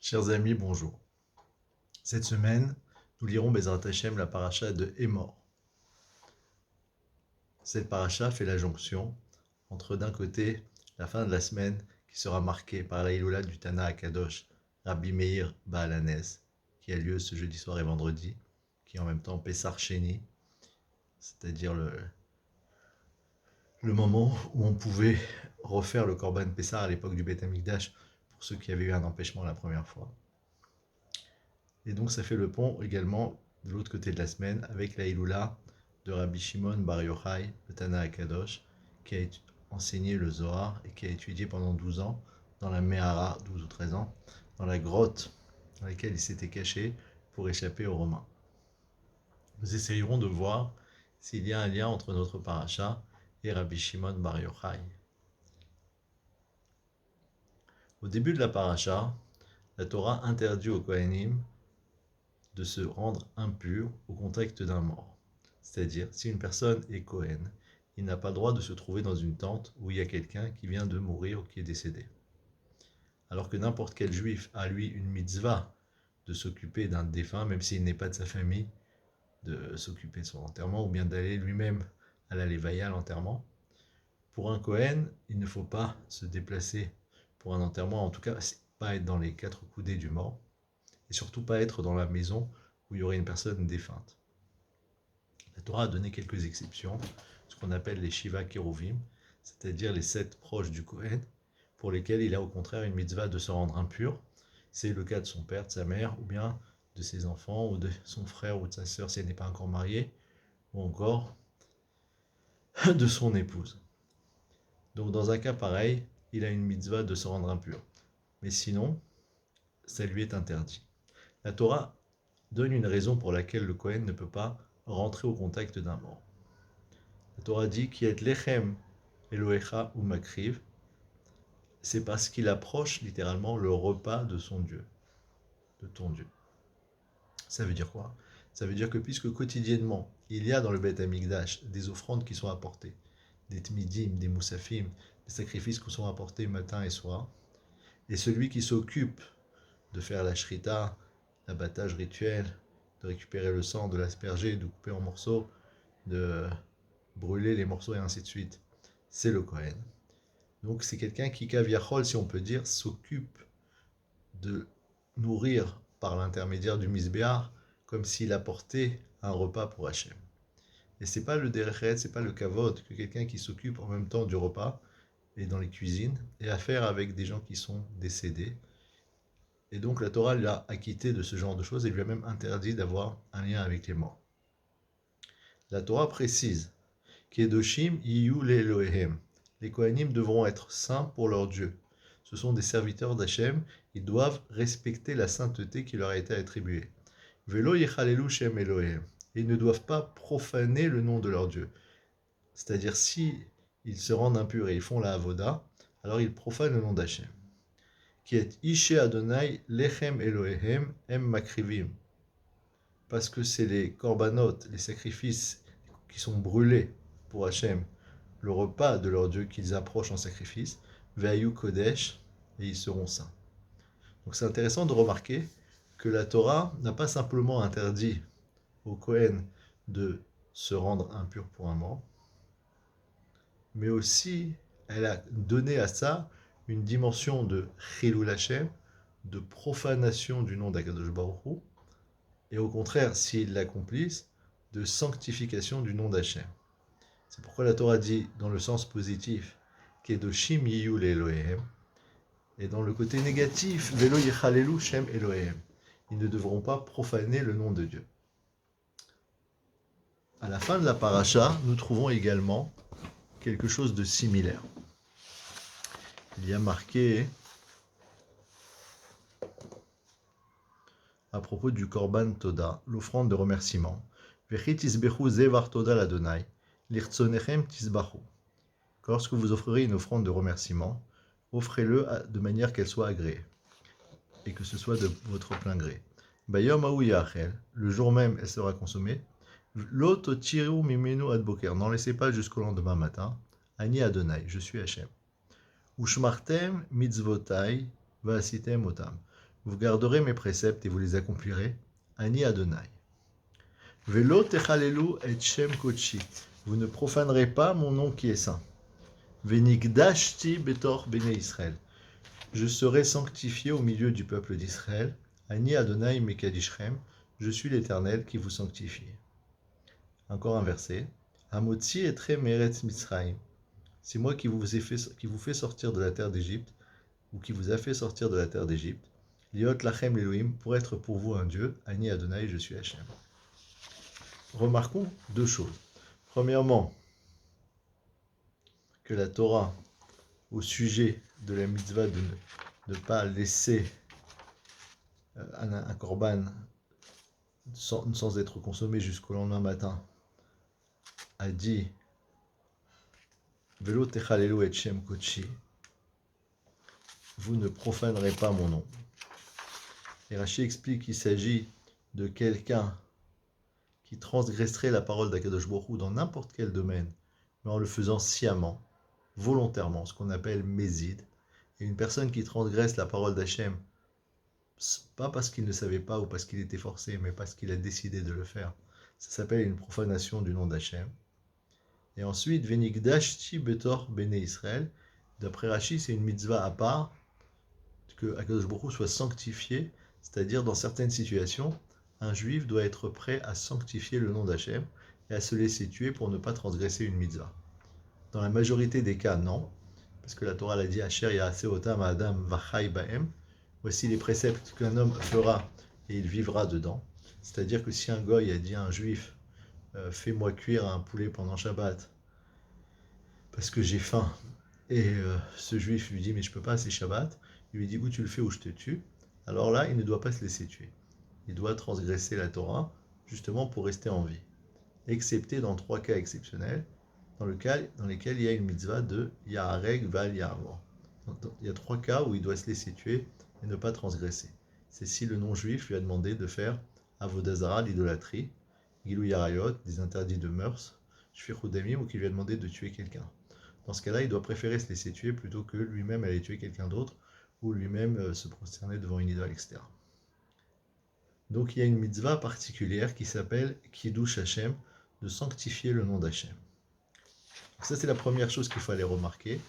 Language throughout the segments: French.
Chers amis, bonjour. Cette semaine, nous lirons Bezrat Hashem, la paracha de Hémor. Cette paracha fait la jonction entre d'un côté la fin de la semaine qui sera marquée par la Hiloula du Tana Akadosh, Rabbi Meir Baal Hanez, qui a lieu ce jeudi soir et vendredi, qui est en même temps Pessar Sheni, c'est-à-dire le moment où on pouvait refaire le Korban Pessar à l'époque du Beth Amikdash pour ceux qui avaient eu un empêchement la première fois. Et donc ça fait le pont également de l'autre côté de la semaine avec la Hiloula de Rabbi Shimon Bar Yochai, le Tana Akadosh, qui a enseigné le Zohar et qui a étudié pendant 12 ans dans la Mehara, 12 ou 13 ans, dans la grotte dans laquelle il s'était caché pour échapper aux Romains. Nous essayerons de voir s'il y a un lien entre notre paracha et Rabbi Shimon Bar Yochai. Au début de la paracha, la Torah interdit aux Kohanim de se rendre impur au contact d'un mort. C'est-à-dire, si une personne est Kohen, il n'a pas le droit de se trouver dans une tente où il y a quelqu'un qui vient de mourir ou qui est décédé. Alors que n'importe quel juif a, lui, une mitzvah de s'occuper d'un défunt, même s'il n'est pas de sa famille, de s'occuper de son enterrement, ou bien d'aller lui-même à la levaya, à l'enterrement. Pour un Kohen, il ne faut pas se déplacer pour un enterrement, en tout cas, pas être dans les 4 coudées du mort, et surtout pas être dans la maison où il y aurait une personne défunte. La Torah a donné quelques exceptions, ce qu'on appelle les Shiva Keruvim, c'est-à-dire les 7 proches du Kohen, pour lesquels il a au contraire une mitzvah de se rendre impur. C'est le cas de son père, de sa mère, ou bien de ses enfants, ou de son frère ou de sa sœur si elle n'est pas encore mariée, ou encore de son épouse. Donc dans un cas pareil, il a une mitzvah de se rendre impur. Mais sinon, ça lui est interdit. La Torah donne une raison pour laquelle le Kohen ne peut pas rentrer au contact d'un mort. La Torah dit qui est lechem Elohecha ou makriv, c'est parce qu'il approche littéralement le repas de son Dieu, de ton Dieu. Ça veut dire quoi? Ça veut dire que puisque quotidiennement, il y a dans le Beth Amikdash des offrandes qui sont apportées, des tmidim, des moussafim, des sacrifices qui sont apportés matin et soir, et celui qui s'occupe de faire la shrita, l'abattage rituel, de récupérer le sang, de l'asperger, de couper en morceaux, de brûler les morceaux et ainsi de suite, c'est le Kohen. Donc c'est quelqu'un qui, kaviachol, si on peut dire, s'occupe de nourrir par l'intermédiaire du misbéar, comme s'il apportait un repas pour Hachem. Et c'est pas le derech, c'est pas le kavod que quelqu'un qui s'occupe en même temps du repas et dans les cuisines et à faire avec des gens qui sont décédés. Et donc la Torah l'a acquitté de ce genre de choses et lui a même interdit d'avoir un lien avec les morts. La Torah précise Kedoshim iyu le'Elohehem. Les Kohanim devront être saints pour leur Dieu. Ce sont des serviteurs d'Hachem, ils doivent respecter la sainteté qui leur a été attribuée. Velo yechalelu shem Elohehem. Ils ne doivent pas profaner le nom de leur Dieu. C'est-à-dire, si ils se rendent impurs et ils font la avoda, alors ils profanent le nom d'Hachem. Qui est Ishe Adonai lechem Elohehem em makrivim. Parce que c'est les korbanot, les sacrifices qui sont brûlés pour Hachem, le repas de leur Dieu qu'ils approchent en sacrifice, Ve'ayu Kodesh, et ils seront saints. Donc c'est intéressant de remarquer que la Torah n'a pas simplement interdit au Kohen de se rendre impur pour un mort, mais aussi elle a donné à ça une dimension de Chilul Hashem, de profanation du nom d'Akadosh Baruch Hu, et au contraire, s'ils l'accomplissent, de sanctification du nom d'Hachem. C'est pourquoi la Torah dit, dans le sens positif, Kedoshim yiyu le'Elohehem, et dans le côté négatif, Velo yechalelu shem Elohehem. Ils ne devront pas profaner le nom de Dieu. À la fin de la paracha, nous trouvons également quelque chose de similaire. Il y a marqué à propos du Korban Toda, l'offrande de remerciement, Vechit tisbechu zevar Toda l'Adonai, l'irtzonechem tisbachu. Lorsque vous offrerez une offrande de remerciement, offrez-le de manière qu'elle soit agréée, et que ce soit de votre plein gré. Bayom haou yachel, le jour même elle sera consommée, lo totiru mimenu ad boker, n'en laissez pas jusqu'au lendemain matin, ani Adonai, je suis Hachem. Ushmartem mitzvotai va'asitem otam. Vous garderez mes préceptes et vous les accomplirez. Ani Adonai. Velo techalelu et shem kodeshi. Vous ne profanerez pas mon nom qui est saint. Venigdashti betor bene Israël. Je serai sanctifié au milieu du peuple d'Israël. Ani Adonai mekadishrem. Je suis l'Éternel qui vous sanctifie. Encore un verset. Amotzi etre meretz Mitzrayim. C'est moi qui vous fait sortir de la terre d'Égypte, ou qui vous a fait sortir de la terre d'Égypte. Liot lachem l'Elohim, pour être pour vous un Dieu. Ani Adonai, je suis Hachem. Remarquons deux choses. Premièrement, que la Torah, au sujet de la mitzvah de ne pas laisser un korban sans être consommé jusqu'au lendemain matin, a dit Velo techalelu et shem kodeshi, vous ne profanerez pas mon nom. Et Rashi explique qu'il s'agit de quelqu'un qui transgresserait la parole d'Akadosh Baruch Hu dans n'importe quel domaine, mais en le faisant sciemment, volontairement, ce qu'on appelle mézid. Et une personne qui transgresse la parole d'Hachem, pas parce qu'il ne savait pas ou parce qu'il était forcé, mais parce qu'il a décidé de le faire, ça s'appelle une profanation du nom d'Hachem. Et ensuite, Venigdashti betor bene Israël, d'après Rashi, c'est une mitzvah à part, que Akadosh Baruch Hu soit sanctifié, c'est-à-dire dans certaines situations, un juif doit être prêt à sanctifier le nom d'Hachem et à se laisser tuer pour ne pas transgresser une mitzvah. Dans la majorité des cas, non, parce que la Torah l'a dit, Asher ya'aseotam Adam vachai ba'em, voici les préceptes qu'un homme fera et il vivra dedans. C'est-à-dire que si un goy a dit à un juif, fais-moi cuire un poulet pendant Shabbat, parce que j'ai faim, et ce juif lui dit, mais je peux pas, c'est Shabbat, il lui dit, ou tu le fais ou je te tue, alors là, il ne doit pas se laisser tuer. Il doit transgresser la Torah, justement pour rester en vie. Excepté dans 3 cas exceptionnels, dans lesquels il y a une mitzvah de Ya'areg Val Ya'amor. Il y a 3 cas où il doit se laisser tuer et ne pas transgresser. C'est si le non-juif lui a demandé de faire Avodah Zara, l'idolâtrie, Gilou Yarayot, des interdits de mœurs, Shfichut Damim, ou qu'il lui a demandé de tuer quelqu'un. Dans ce cas-là, il doit préférer se laisser tuer plutôt que lui-même aller tuer quelqu'un d'autre, ou lui-même se prosterner devant une idole, etc. Donc il y a une mitzvah particulière qui s'appelle Kiddush Hashem, de sanctifier le nom d'Hachem. Ça, c'est la première chose qu'il faut aller remarquer,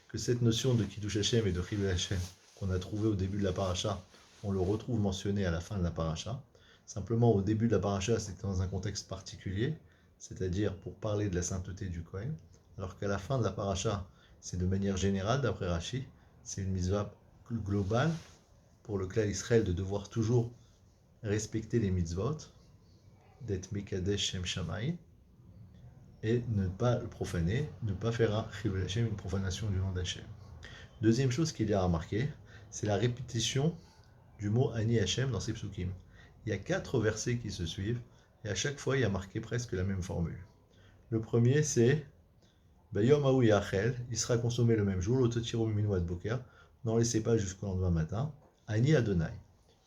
que cette notion de Kiddush Hashem et de Chilul Hashem qu'on a trouvé au début de la paracha, on le retrouve mentionné à la fin de la paracha. Simplement, au début de la paracha, c'était dans un contexte particulier, c'est-à-dire pour parler de la sainteté du Kohen, alors qu'à la fin de la paracha, c'est de manière générale, d'après Rashi, c'est une mitzvah globale pour le clan Israël de devoir toujours respecter les mitzvot, d'être Mekadesh Shem Shammai, et ne pas le profaner, ne pas faire un Chilul Hashem, une profanation du nom d'Hachem. Deuxième chose qu'il y a à remarquer, c'est la répétition du mot Ani Hashem dans ces psukim. Il y a 4 versets qui se suivent, et à chaque fois il y a marqué presque la même formule. Le premier c'est Bayom Haou Yachel, il sera consommé le même jour, l'Ototirum Minouad Boker, n'en laissez pas jusqu'au lendemain matin, Ani Adonai.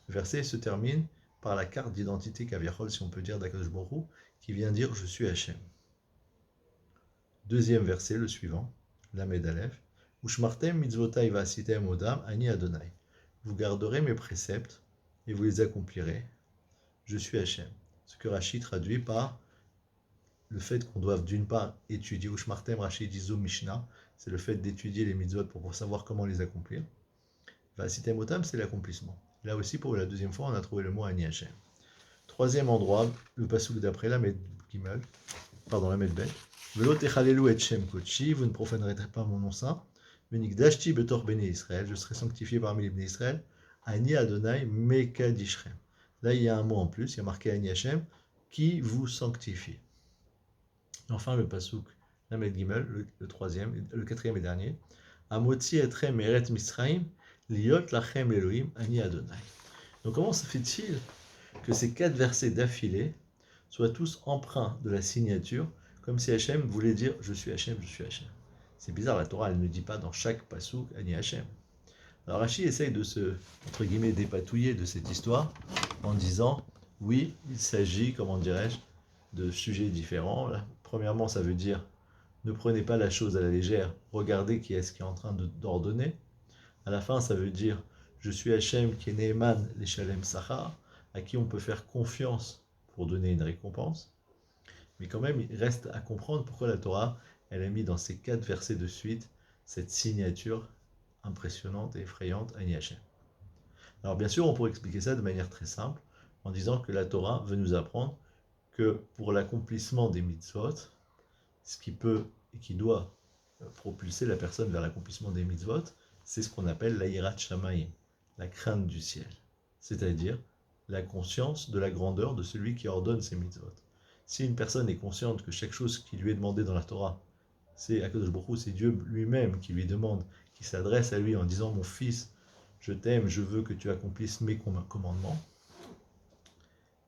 Le verset se termine par la carte d'identité Kaviachol, si on peut dire, d'Akadosh Baruch Hu, qui vient dire Je suis Hachem. Deuxième verset, le suivant, Lamed Aleph, Ushmartem mitzvotai va'asitem odam ani Adonai. Vous garderez mes préceptes et vous les accomplirez. Je suis Hachem. Ce que Rashi traduit par le fait qu'on doive d'une part étudier, Ushmartem Rashi dit Zo Mishnah, c'est le fait d'étudier les mitzvot pour savoir comment les accomplir. Va'asitem odam, c'est l'accomplissement. Là aussi, pour la deuxième fois, on a trouvé le mot Ani Hachem. Troisième endroit, le pasuk d'après, Lamed Gimel, Lamed Bet. Velo techalelu et shem kodeshi, vous ne profanerez pas mon nom saint. Venigdashti betor bene Israël, je serai sanctifié parmi les béné Israël. Ani Adonai mekadishrem. Là, il y a un mot en plus, il y a marqué Ani Hashem, qui vous sanctifie. Enfin, le pasuk, Lamed Gimel, le quatrième et dernier. Amotzi etre meret Misraim, liot lachem Elohim, Ani Adonai. Donc, comment se fait-il que ces 4 versets d'affilée soient tous empreints de la signature, comme si Hachem voulait dire « Je suis Hachem, je suis Hachem ». C'est bizarre, la Torah, elle ne dit pas dans chaque pasouk « Ani Hachem ». Alors Rashi essaye de se, entre guillemets, dépatouiller de cette histoire en disant « Oui, il s'agit, comment dirais-je, de sujets différents. » Premièrement, ça veut dire « Ne prenez pas la chose à la légère, regardez qui est-ce qui est en train d'ordonner. » À la fin, ça veut dire je suis Hachem qui est Neeman l'Eshalem Sachar, à qui on peut faire confiance pour donner une récompense. Mais quand même, il reste à comprendre pourquoi la Torah, elle a mis dans ces 4 versets de suite cette signature impressionnante et effrayante à Hachem. Alors bien sûr, on pourrait expliquer ça de manière très simple, en disant que la Torah veut nous apprendre que pour l'accomplissement des mitzvot, ce qui peut et qui doit propulser la personne vers l'accomplissement des mitzvot, c'est ce qu'on appelle l'aïrat shamayim, la crainte du ciel, c'est-à-dire la conscience de la grandeur de celui qui ordonne ces mitzvot. Si une personne est consciente que chaque chose qui lui est demandée dans la Torah, c'est Akadosh Baruch Hu, c'est Dieu lui-même qui lui demande, qui s'adresse à lui en disant « Mon fils, je t'aime, je veux que tu accomplisses mes commandements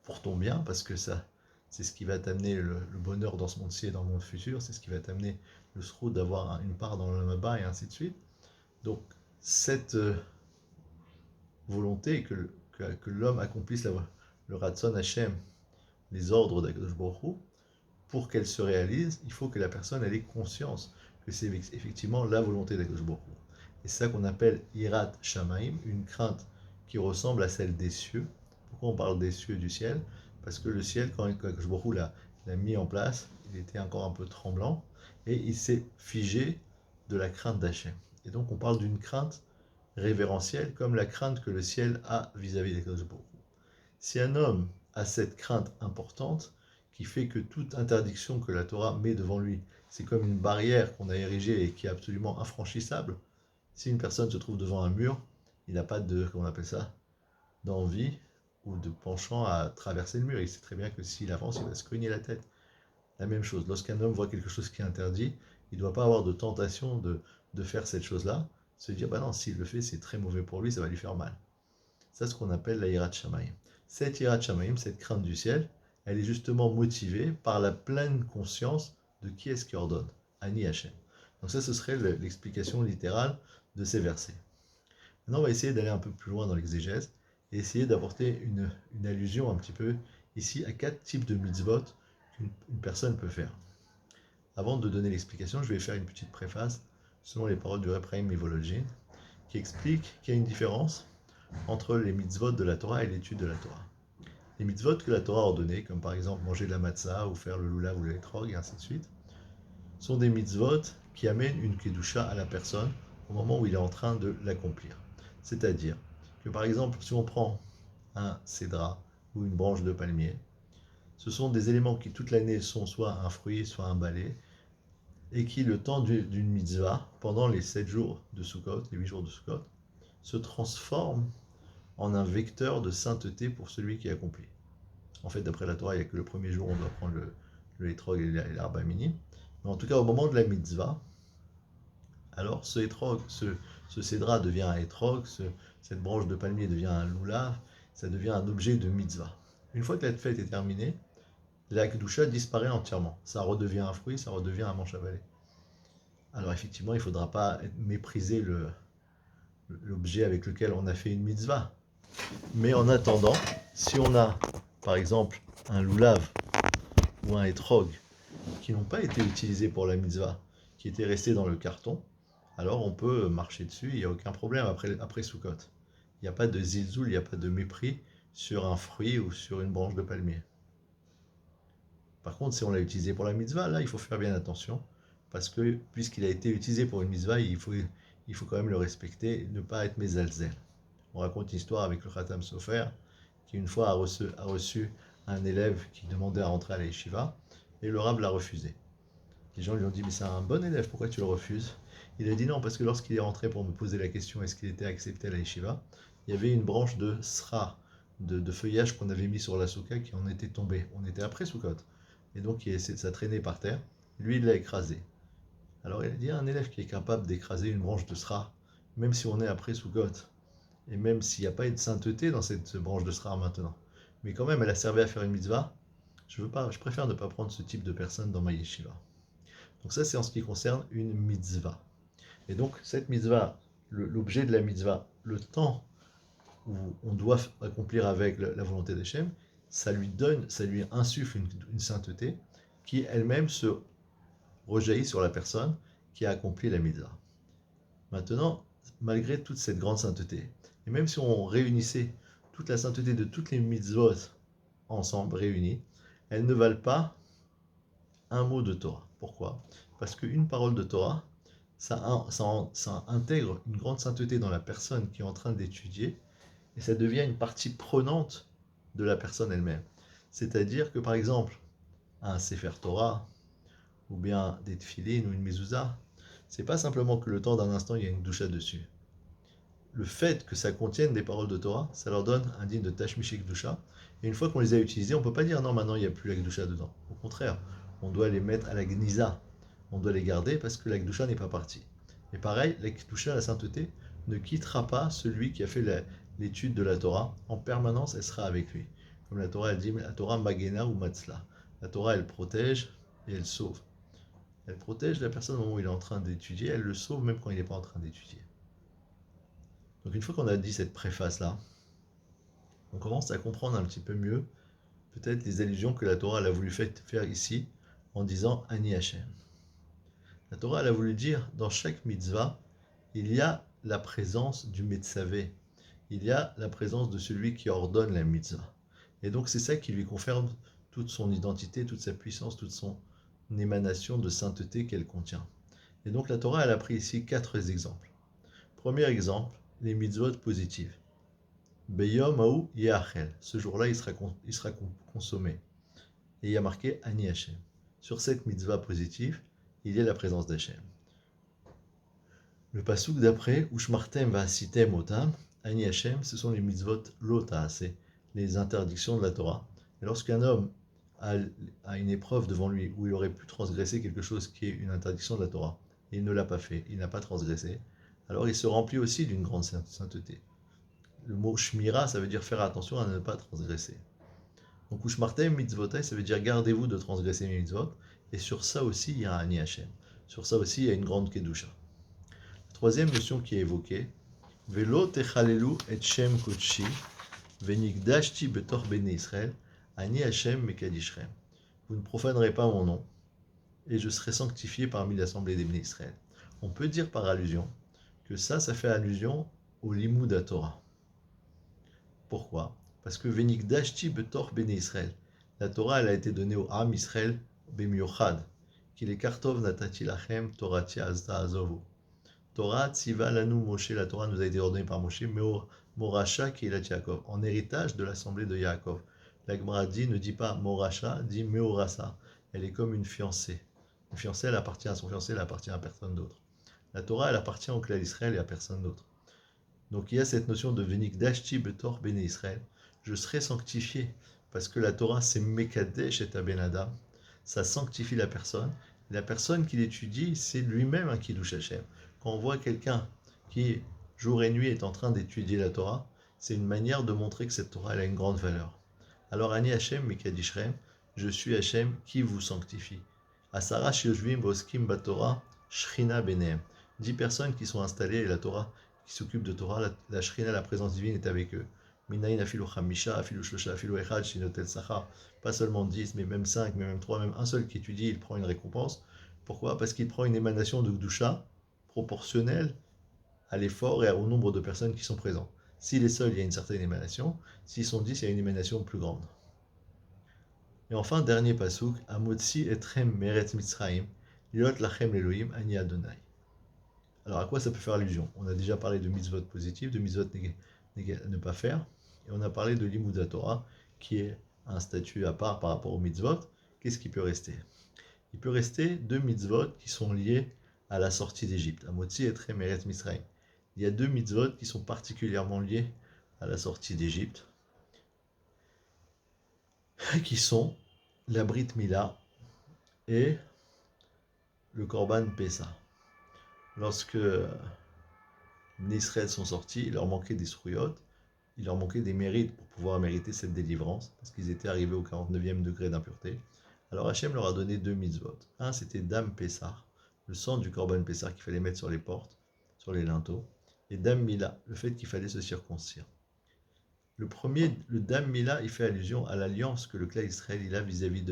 pour ton bien, parce que ça, c'est ce qui va t'amener le bonheur dans ce monde-ci et dans le monde futur, c'est ce qui va t'amener le sroud d'avoir une part dans le Maba et ainsi de suite. » Donc, cette volonté que l'homme accomplisse le Ratson Hashem, les ordres d'Akadosh Baruch Hu, pour qu'elle se réalise, il faut que la personne ait conscience que c'est effectivement la volonté d'Akadosh Baruch Hu. Et c'est ça qu'on appelle Hirat Shamaim, une crainte qui ressemble à celle des cieux. Pourquoi on parle des cieux du ciel? Parce que le ciel, quand Akadosh Baruch Hu l'a mis en place, il était encore un peu tremblant et il s'est figé de la crainte d'Hachem. Et donc on parle d'une crainte révérentielle comme la crainte que le ciel a vis-à-vis d'Akadosh Baruch Hu. Si un homme a cette crainte importante, qui fait que toute interdiction que la Torah met devant lui, c'est comme une barrière qu'on a érigée et qui est absolument infranchissable. Si une personne se trouve devant un mur, il n'a pas de, comment on appelle ça, d'envie ou de penchant à traverser le mur. Il sait très bien que s'il avance, il va se cogner la tête. La même chose, lorsqu'un homme voit quelque chose qui est interdit, il ne doit pas avoir de tentation de faire cette chose-là, se dire, bah non, s'il le fait, c'est très mauvais pour lui, ça va lui faire mal. C'est ce qu'on appelle la Hirat Shamayim. Cette Hirat Shamayim, cette crainte du ciel, elle est justement motivée par la pleine conscience de qui est-ce qui ordonne, Ani Hachem. Donc ça, ce serait l'explication littérale de ces versets. Maintenant, on va essayer d'aller un peu plus loin dans l'exégèse et essayer d'apporter une allusion un petit peu ici à 4 types de mitzvot qu'une personne peut faire. Avant de donner l'explication, je vais faire une petite préface selon les paroles du Reb Chaim Mivolojin qui explique qu'il y a une différence entre les mitzvot de la Torah et l'étude de la Torah. Les mitzvot que la Torah a ordonnées, comme par exemple manger de la matzah ou faire le lulav ou le etrog et ainsi de suite, sont des mitzvot qui amènent une kedusha à la personne au moment où il est en train de l'accomplir. C'est-à-dire que par exemple, si on prend un cédra ou une branche de palmier, ce sont des éléments qui toute l'année sont soit un fruit, soit un balai, et qui, le temps d'une mitzvah, pendant les 7 jours de Sukkot, les 8 jours de Sukkot, se transforment en un vecteur de sainteté pour celui qui accomplit. En fait, d'après la Torah, il n'y a que le premier jour où on doit prendre le hétrog et l'arba mini. Mais en tout cas, au moment de la mitzvah, alors ce hétrog, ce cédra devient un hétrog, cette branche de palmier devient un lulav, ça devient un objet de mitzvah. Une fois que la fête est terminée, la kedusha disparaît entièrement. Ça redevient un fruit, ça redevient un manche à balai. Alors effectivement, il ne faudra pas mépriser l'objet avec lequel on a fait une mitzvah. Mais en attendant, si on a, par exemple, un lulav ou un hétrog qui n'ont pas été utilisés pour la mitzvah, qui étaient restés dans le carton, alors on peut marcher dessus, il n'y a aucun problème après Sukkot. Il n'y a pas de zilzoul, il n'y a pas de mépris sur un fruit ou sur une branche de palmier. Par contre, si on l'a utilisé pour la mitzvah, là, il faut faire bien attention, parce que puisqu'il a été utilisé pour une mitzvah, il faut quand même le respecter, ne pas être mésalzel. On raconte une histoire avec le Khatam Sofer, qui une fois a reçu un élève qui demandait à rentrer à la yeshiva, et le Rav l'a refusé. Les gens lui ont dit, mais c'est un bon élève, pourquoi tu le refuses? Il a dit non, parce que lorsqu'il est rentré pour me poser la question, est-ce qu'il était accepté à la yeshiva, il y avait une branche de sra, de feuillage qu'on avait mis sur la souka qui en était tombée. On était après Sukkot. Et donc ça traînait par terre. Lui, il l'a écrasé. Alors il a dit, un élève qui est capable d'écraser une branche de sra, même si on est après Sukkot, et même s'il n'y a pas de sainteté dans cette branche de sra maintenant, mais quand même elle a servi à faire une mitzvah, je préfère ne pas prendre ce type de personne dans ma yeshiva. Donc ça c'est en ce qui concerne une mitzvah. Et donc cette mitzvah, l'objet de la mitzvah, le temps où on doit accomplir avec la volonté d'Hachem, ça lui insuffle une sainteté qui elle-même se rejaillit sur la personne qui a accompli la mitzvah. Maintenant, malgré toute cette grande sainteté, Et même si on réunissait toute la sainteté de toutes les mitzvot ensemble, réunies, elles ne valent pas un mot de Torah. Pourquoi? Parce qu'une parole de Torah, ça intègre une grande sainteté dans la personne qui est en train d'étudier, et ça devient une partie prenante de la personne elle-même. C'est-à-dire que par exemple, un Sefer Torah, ou bien des tefilines ou une mezouza, c'est pas simplement que le temps d'un instant il y a une doucha dessus. Le fait que ça contienne des paroles de Torah, ça leur donne un digne de Tashmishik Doucha. Et une fois qu'on les a utilisées, on ne peut pas dire non, maintenant il n'y a plus la Gdusha dedans. Au contraire, on doit les mettre à la Gniza. On doit les garder parce que la Gdusha n'est pas partie. Et pareil, la Gdusha, la sainteté, ne quittera pas celui qui a fait l'étude de la Torah. En permanence, elle sera avec lui. Comme la Torah, elle dit, la Torah Magena ou Matzla. La Torah, elle protège et elle sauve. Elle protège la personne au moment où il est en train d'étudier, elle le sauve même quand il n'est pas en train d'étudier. Donc une fois qu'on a dit cette préface-là, on commence à comprendre un petit peu mieux peut-être les allusions que la Torah elle a voulu faire ici en disant Ani Hashem. La Torah elle a voulu dire dans chaque mitzvah, il y a la présence du Metzavé, il y a la présence de celui qui ordonne la mitzvah. Et donc c'est ça qui lui confirme toute son identité, toute sa puissance, toute son émanation de sainteté qu'elle contient. Et donc la Torah elle a pris ici 4 exemples. Premier exemple, les mitzvot positives. Beyom Aou Yahel. Ce jour-là, il sera consommé. Et il y a marqué Ani Hashem. Sur cette mitzvah positive, il y a la présence d'Hashem. Le pasouk d'après, Ushmartem Vasitem Otam, Ani Hashem, ce sont les mitzvot lota, c'est les interdictions de la Torah. Et lorsqu'un homme a une épreuve devant lui où il aurait pu transgresser quelque chose qui est une interdiction de la Torah, et il ne l'a pas fait, il n'a pas transgressé, alors il se remplit aussi d'une grande sainteté. Le mot shmira, ça veut dire faire attention à ne pas transgresser. Donc ushmartem mitzvotai, ça veut dire gardez-vous de transgresser mes mitzvot. Et sur ça aussi, il y a un Ani Hashem. Sur ça aussi, il y a une grande kedusha. La troisième notion qui est évoquée, velo techalelu et shem kodshi, venigdashti betor bene Israël, Ani Hashem mekadishrem. Vous ne profanerez pas mon nom, et je serai sanctifié parmi l'assemblée des Bnei Israël. On peut dire par allusion que ça fait allusion au limud Torah. Pourquoi? Parce que Venigdashti betor bene Israël. La Torah, elle a été donnée au Am Israël bemiochad. Qu'il est kartov natati lachem torati azda azovu. Torah tziva lanu Moshe. La Torah nous a été ordonnée par Moshe. Morasha keilat Yaakov. En héritage de l'assemblée de Yaakov. La Gemara dit, ne dit pas Morasha, dit Meorasa. Elle est comme une fiancée. Une fiancée, elle appartient à son fiancé, elle appartient à personne d'autre. La Torah, elle appartient au clan d'Israël et à personne d'autre. Donc il y a cette notion de Venigdashti betor bene Israël. Je serai sanctifié parce que la Torah c'est Mekadesh et Ben Adam. Ça sanctifie la personne. Et la personne qui l'étudie, c'est lui-même un Kiddush Hashem. Quand on voit quelqu'un qui jour et nuit est en train d'étudier la Torah, c'est une manière de montrer que cette Torah elle a une grande valeur. Alors Ani Hashem Mekadishrem, je suis Hashem qui vous sanctifie. Asara Shiojvim Boskim Batorah Shrina Benehem. 10 personnes qui sont installées et la Torah qui s'occupent de Torah, la Shrina, la présence divine est avec eux. Minaïn afilu chamisha, afilu shlosha, afilu echad, shinotel sachar. Pas seulement 10, mais même 5, mais même 3, même un seul qui étudie, il prend une récompense. Pourquoi? Parce qu'il prend une émanation de Gdusha proportionnelle à l'effort et au nombre de personnes qui sont présentes. S'il est seul, il y a une certaine émanation. S'ils sont 10, il y a une émanation plus grande. Et enfin, dernier pasouk, Amotsi etrem meret mitzraim, liot lachem l'Elohim, ani Adonai. Alors à quoi ça peut faire allusion? On a déjà parlé de mitzvot positif, de mitzvot ne pas faire, et on a parlé de limud Torah, qui est un statut à part par rapport au mitzvot. Qu'est-ce qui peut rester? Il peut rester 2 mitzvot qui sont liés à la sortie d'Égypte, Amotzi et Tremeret Misraïm. Il y a 2 mitzvot qui sont particulièrement liés à la sortie d'Égypte, qui sont la Brit Mila et le Korban Pessah. Lorsque les Israël sont sortis, il leur manquait des srouillottes, il leur manquait des mérites pour pouvoir mériter cette délivrance, parce qu'ils étaient arrivés au 49e degré d'impureté. Alors Hachem leur a donné 2 mitzvot. Un, c'était Dam Pessah, le sang du Korban Pessah qu'il fallait mettre sur les portes, sur les linteaux, et Dam Mila, le fait qu'il fallait se circoncire. Le premier, le Dam Mila, il fait allusion à l'alliance que le clan Israël il a vis-à-vis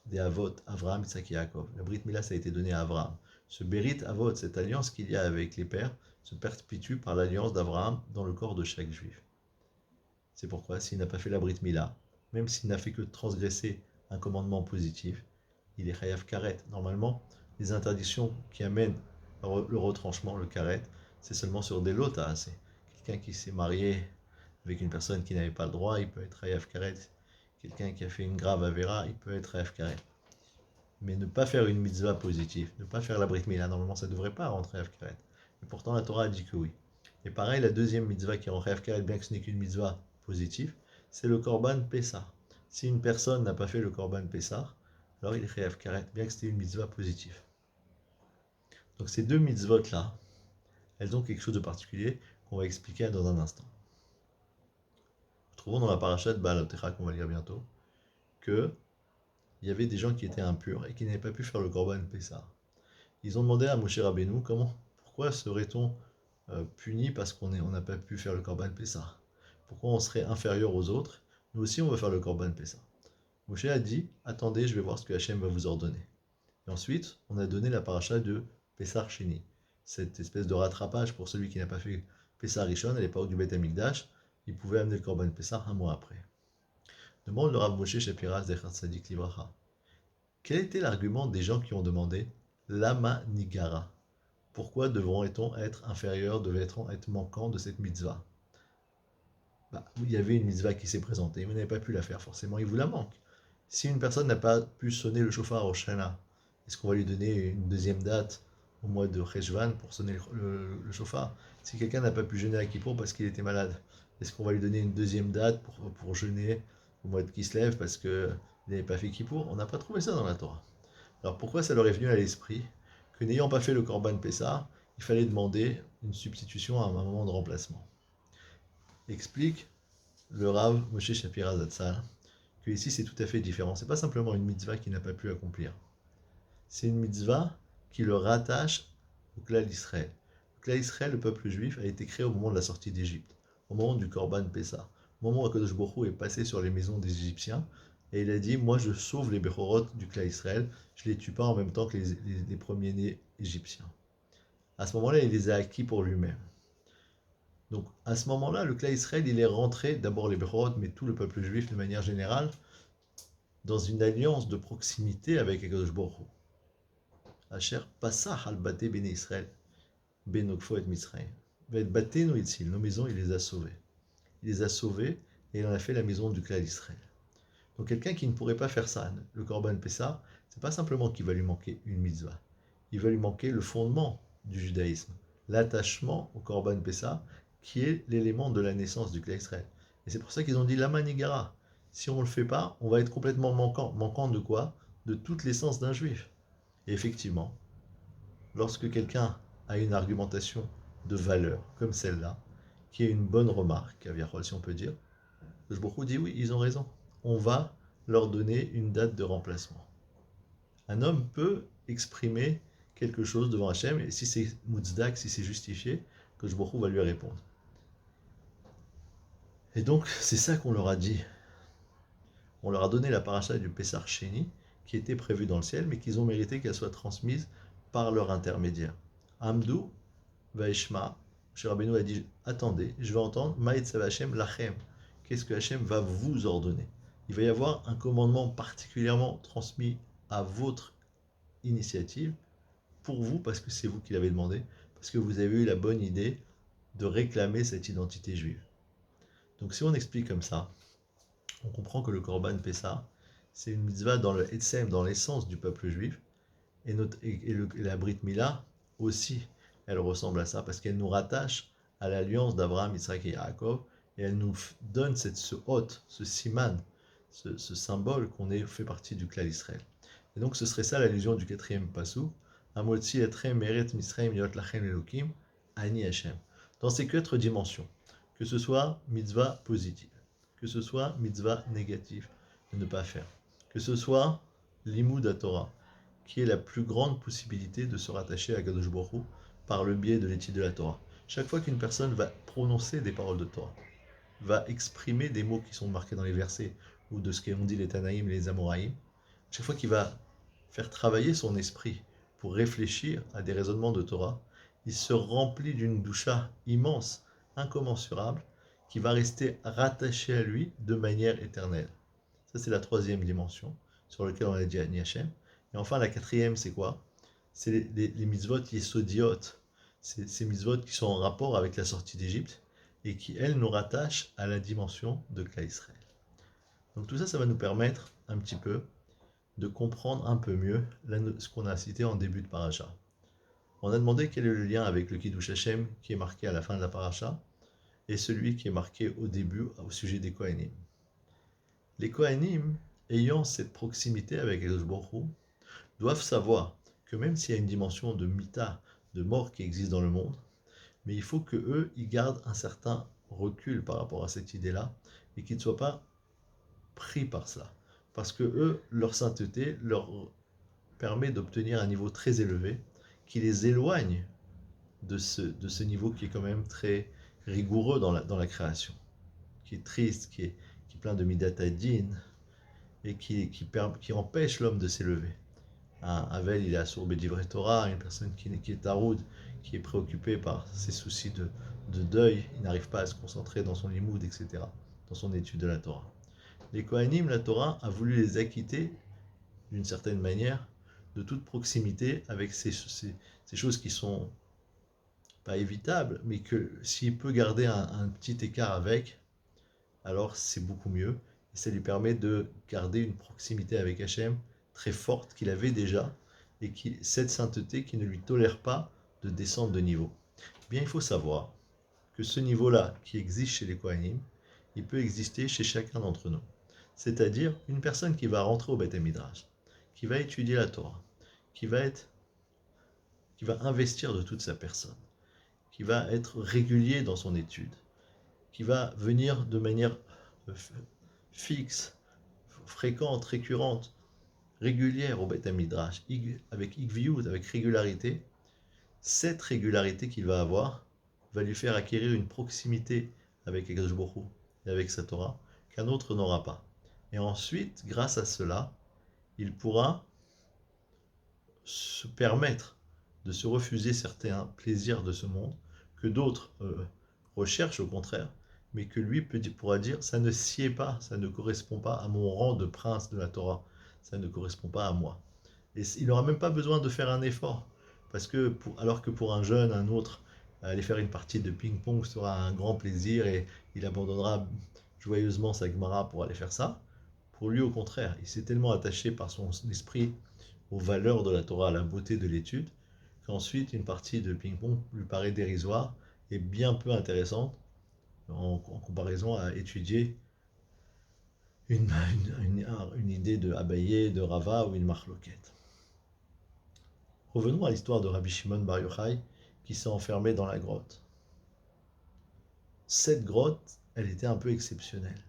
des Avot, Avraham, Isaac et Yaakov. La Brit Mila, ça a été donné à Avraham. Ce Berit Avot, cette alliance qu'il y a avec les pères, se perpétue par l'alliance d'Abraham dans le corps de chaque juif. C'est pourquoi s'il n'a pas fait la Brit Mila, même s'il n'a fait que transgresser un commandement positif, il est Chayav Karet. Normalement, les interdictions qui amènent le retranchement, le Karet, c'est seulement sur des lots assez. Quelqu'un qui s'est marié avec une personne qui n'avait pas le droit, il peut être Chayav Karet. Quelqu'un qui a fait une grave Avera, il peut être Chayav Karet. Mais ne pas faire une mitzvah positive, ne pas faire la Brit Mila, normalement ça ne devrait pas rentrer Chayav Karet. Mais pourtant la Torah a dit que oui. Et pareil, la deuxième mitzvah qui rend Chayav Karet, bien que ce n'est qu'une mitzvah positive, c'est le Korban Pessah. Si une personne n'a pas fait le Korban Pessah, alors il est Chayav Karet, bien que c'était une mitzvah positive. Donc ces deux mitzvot-là, elles ont quelque chose de particulier qu'on va expliquer dans un instant. Nous trouvons dans la parasha de Baal HaTecha, qu'on va lire bientôt, que il y avait des gens qui étaient impurs et qui n'avaient pas pu faire le Korban Pessah. Ils ont demandé à Moshe Rabbeinu pourquoi serait-on puni parce qu'on n'a pas pu faire le Korban Pessah? Pourquoi on serait inférieur aux autres? Nous aussi on va faire le Korban Pessah. Moshe a dit, attendez, je vais voir ce que Hachem va vous ordonner. Et ensuite, on a donné la paracha de Pessah Sheni, cette espèce de rattrapage pour celui qui n'a pas fait Pessah Rishon à l'époque du Beth Amikdash, il pouvait amener le Korban Pessah un mois après. Demande le Rav Moshe Shapira Zecher Tzadik Livracha. Quel était l'argument des gens qui ont demandé Lama Nigara? Pourquoi devrait-on être inférieur, devrait-on être manquant de cette mitzvah? Il y avait une mitzvah qui s'est présentée, vous n'avez pas pu la faire, forcément, il vous la manque. Si une personne n'a pas pu sonner le shofar au Shana, est-ce qu'on va lui donner une deuxième date au mois de Cheshvan pour sonner le shofar? Si quelqu'un n'a pas pu jeûner à Kippour parce qu'il était malade, est-ce qu'on va lui donner une deuxième date pour jeûner au mois de Kislev parce qu'il n'avait pas fait Kippour? On n'a pas trouvé ça dans la Torah. Alors pourquoi ça leur est venu à l'esprit que n'ayant pas fait le Korban Pessah, il fallait demander une substitution à un moment de remplacement? Explique le Rav Moshe Shapira Zatzal que ici c'est tout à fait différent. C'est pas simplement une mitzvah qu'il n'a pas pu accomplir. C'est une mitzvah qui le rattache au Klal Israël. Le Klal Israël, le peuple juif, a été créé au moment de la sortie d'Égypte, au moment du Korban Pessah, au moment où Akadosh Baruch Hu est passé sur les maisons des Égyptiens, et il a dit, moi je sauve les Bechorot du Klal Israël, je les tue pas en même temps que les premiers-nés égyptiens. À ce moment-là, il les a acquis pour lui-même. Donc à ce moment-là, le Klal Israël, il est rentré, d'abord les Bechorot, mais tout le peuple juif de manière générale, dans une alliance de proximité avec Akadosh Baruch Hu. Asher Passah al Bate Bene Israël, Ben Okfo et Mitzrayim. Batenu Itzil, nos maisons, il les a sauvées. Il les a sauvées et il en a fait la maison du Klal Israël. Donc quelqu'un qui ne pourrait pas faire ça, le Korban Pessah, c'est pas simplement qu'il va lui manquer une mitzvah. Il va lui manquer le fondement du judaïsme, l'attachement au Korban Pessah, qui est l'élément de la naissance du Klal Israël. Et c'est pour ça qu'ils ont dit Lama Nigara. Si on ne le fait pas, on va être complètement manquant. Manquant de quoi? De toute l'essence d'un juif. Et effectivement, lorsque quelqu'un a une argumentation de valeur comme celle-là, qui est une bonne remarque, Kaviarol, si on peut dire, le Baruch Hu dit oui, ils ont raison. On va leur donner une date de remplacement. Un homme peut exprimer quelque chose devant Hachem, et si c'est mutzdak, si c'est justifié, que le Baruch Hu va lui répondre. Et donc, c'est ça qu'on leur a dit. On leur a donné la paracha du Pessah Sheni, qui était prévue dans le ciel, mais qu'ils ont mérité qu'elle soit transmise par leur intermédiaire. Amdou Vaishma, Moshe Rabbeinu a dit, attendez, je vais entendre Ma'etzav Hashem lachem. Qu'est-ce que Hashem va vous ordonner? Il va y avoir un commandement particulièrement transmis à votre initiative, pour vous, parce que c'est vous qui l'avez demandé, parce que vous avez eu la bonne idée de réclamer cette identité juive. Donc si on explique comme ça, on comprend que le Korban Pessah, c'est une mitzvah dans le Etsem, dans l'essence du peuple juif, et la Brit Mila aussi, elle ressemble à ça, parce qu'elle nous rattache à l'alliance d'Abraham, Yitzhak et Yaakov, et elle nous donne ce hôte, ce siman, ce symbole qu'on fait partie du Klal Israël. Et donc ce serait ça l'allusion du quatrième passou, Amotzi etrem meret Misraim liot lachem elokim, ani Hashem. Dans ces quatre dimensions, que ce soit mitzvah positive, que ce soit mitzvah négative, de ne pas faire, que ce soit limud à Torah, qui est la plus grande possibilité de se rattacher à Kadosh Baruch Hu par le biais de l'étude de la Torah. Chaque fois qu'une personne va prononcer des paroles de Torah, va exprimer des mots qui sont marqués dans les versets, ou de ce qu'ont dit les Tanaïm et les Amoraïm, chaque fois qu'il va faire travailler son esprit pour réfléchir à des raisonnements de Torah, il se remplit d'une doucha immense, incommensurable, qui va rester rattaché à lui de manière éternelle. Ça, c'est la troisième dimension sur laquelle on a dit Ani Hashem. Et enfin, la quatrième, c'est quoi? C'est les mitzvot yesodiot. C'est ces mitzvot qui sont en rapport avec la sortie d'Égypte et qui, elles, nous rattachent à la dimension de Klal Israël. Donc tout ça, ça va nous permettre un petit peu de comprendre un peu mieux ce qu'on a cité en début de paracha. On a demandé quel est le lien avec le Kiddush Hashem qui est marqué à la fin de la paracha et celui qui est marqué au début au sujet des Kohanim. Les Kohanim, ayant cette proximité avec Akadosh Baruch Hu, doivent savoir que même s'il y a une dimension de mita, de mort qui existe dans le monde, mais il faut que eux, ils gardent un certain recul par rapport à cette idée-là et qu'ils ne soient pas pris par cela. Parce que eux, leur sainteté leur permet d'obtenir un niveau très élevé qui les éloigne de ce niveau qui est quand même très rigoureux dans la création, qui est triste, qui est plein de midat hadin et qui empêche l'homme de s'élever. Un Havel, il est assourd b'divrei Torah, une personne qui est taroud, qui est préoccupée par ses soucis de deuil, il n'arrive pas à se concentrer dans son limoud, etc., dans son étude de la Torah. Les Kohanim, la Torah a voulu les acquitter, d'une certaine manière, de toute proximité avec ces choses qui sont pas évitables, mais que s'il peut garder un petit écart avec, alors c'est beaucoup mieux. Et ça lui permet de garder une proximité avec Hachem très forte qu'il avait déjà, et cette sainteté qui ne lui tolère pas de descendre de niveau. Bien, il faut savoir que ce niveau-là qui existe chez les Kohanim, il peut exister chez chacun d'entre nous. C'est-à-dire une personne qui va rentrer au Beth Midrash, qui va étudier la Torah, qui va investir de toute sa personne, qui va être régulier dans son étude, qui va venir de manière fixe, fréquente, récurrente, régulière au Beth Midrash, avec ikviyut, avec régularité. Cette régularité qu'il va avoir va lui faire acquérir une proximité avec Akadosh Baruch Hu et avec sa Torah qu'un autre n'aura pas. Et ensuite, grâce à cela, il pourra se permettre de se refuser certains plaisirs de ce monde que d'autres recherchent au contraire, mais que lui pourra dire ça ne sied pas, ça ne correspond pas à mon rang de prince de la Torah, ça ne correspond pas à moi. Et il n'aura même pas besoin de faire un effort, parce que alors que pour un jeune, un autre, aller faire une partie de ping-pong sera un grand plaisir et il abandonnera joyeusement sa Gemara pour aller faire ça. Pour lui, au contraire, il s'est tellement attaché par son esprit aux valeurs de la Torah, à la beauté de l'étude, qu'ensuite une partie de ping-pong lui paraît dérisoire et bien peu intéressante en comparaison à étudier une idée de Abaye, de Rava ou une Marloquette. Revenons à l'histoire de Rabbi Shimon Bar Yochai qui s'est enfermé dans la grotte. Cette grotte, elle était un peu exceptionnelle.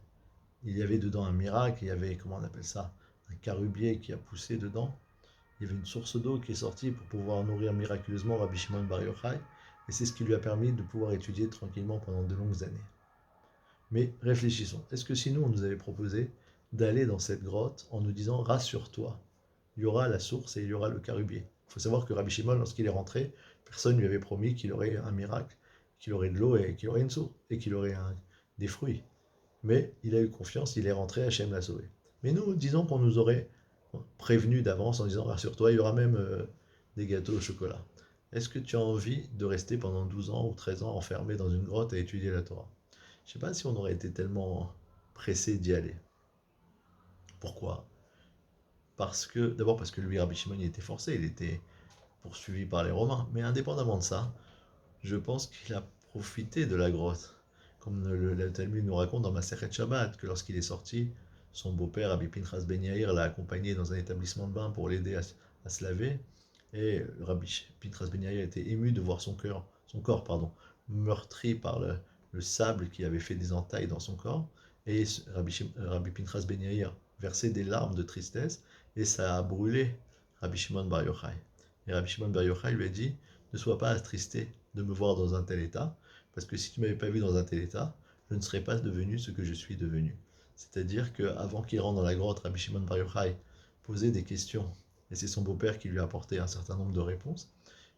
Il y avait dedans un miracle, il y avait, comment on appelle ça, un carubier qui a poussé dedans. Il y avait une source d'eau qui est sortie pour pouvoir nourrir miraculeusement Rabbi Shimon Bar Yochai, et c'est ce qui lui a permis de pouvoir étudier tranquillement pendant de longues années. Mais réfléchissons, est-ce que si nous on nous avait proposé d'aller dans cette grotte en nous disant rassure-toi, il y aura la source et il y aura le carubier. Il faut savoir que Rabbi Shimon, lorsqu'il est rentré, personne ne lui avait promis qu'il aurait un miracle, qu'il aurait de l'eau et qu'il aurait une source, et qu'il aurait des fruits. Mais il a eu confiance, il est rentré, Hachem l'a sauvé. Mais nous, disons qu'on nous aurait prévenu d'avance en disant rassure-toi, il y aura même des gâteaux au chocolat. Est-ce que tu as envie de rester pendant 12 ans ou 13 ans enfermé dans une grotte à étudier la Torah? Je ne sais pas si on aurait été tellement pressé d'y aller. Pourquoi? D'abord parce que lui, Rabbi Shimon, il était forcé, il était poursuivi par les Romains. Mais indépendamment de ça, je pense qu'il a profité de la grotte. Comme le Talmud nous raconte dans Masechet Shabbat, que lorsqu'il est sorti, son beau-père, Rabbi Pinchas Ben Yair, l'a accompagné dans un établissement de bain pour l'aider à se laver. Et Rabbi Pinchas Ben Yair était ému de voir son corps meurtri par le sable qui avait fait des entailles dans son corps. Et Rabbi Pinchas Ben Yair versait des larmes de tristesse, et ça a brûlé Rabbi Shimon Bar Yochai. Et Rabbi Shimon Bar Yochai lui a dit, ne sois pas attristé de me voir dans un tel état, parce que si tu ne m'avais pas vu dans un tel état, je ne serais pas devenu ce que je suis devenu. C'est-à-dire qu'avant qu'il rentre dans la grotte, Rabbi Shimon Bar Yochai posait des questions, et c'est son beau-père qui lui a apporté un certain nombre de réponses.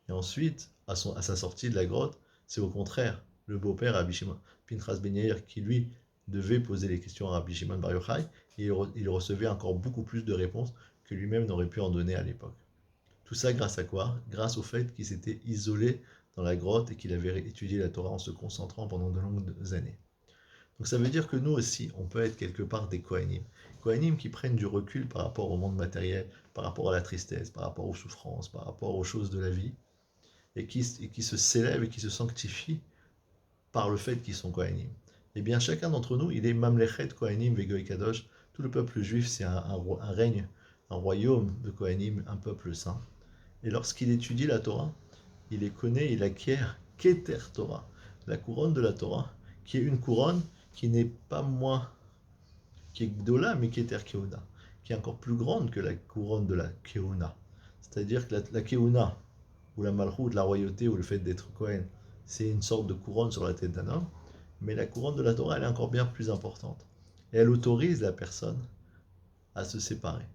Et ensuite, à sa sortie de la grotte, c'est au contraire le beau-père Rabbi Shimon Pinchas Ben Yair qui lui devait poser les questions à Rabbi Shimon Bar Yochai, et il recevait encore beaucoup plus de réponses que lui-même n'aurait pu en donner à l'époque. Tout ça grâce à quoi? Grâce au fait qu'il s'était isolé dans la grotte et qu'il avait étudié la Torah en se concentrant pendant de longues années. Donc ça veut dire que nous aussi, on peut être quelque part des Kohanim. Kohanim qui prennent du recul par rapport au monde matériel, par rapport à la tristesse, par rapport aux souffrances, par rapport aux choses de la vie, et qui se s'élèvent et qui se sanctifient par le fait qu'ils sont Kohanim. Eh bien, chacun d'entre nous, il est Mamlechet Kohanim Vegoy Kadosh. Tout le peuple juif, c'est un règne, un royaume de Kohanim, un peuple saint. Et lorsqu'il étudie la Torah, il les connaît, il acquiert Keter Torah, la couronne de la Torah, qui est une couronne qui n'est pas moins, qui est Gdola, mais Keter Keuna, qui est encore plus grande que la couronne de la Keuna. C'est-à-dire que la Keuna, ou la Malchut, la royauté, ou le fait d'être Kohen, c'est une sorte de couronne sur la tête d'un homme, mais la couronne de la Torah, elle est encore bien plus importante. Et elle autorise la personne à se séparer.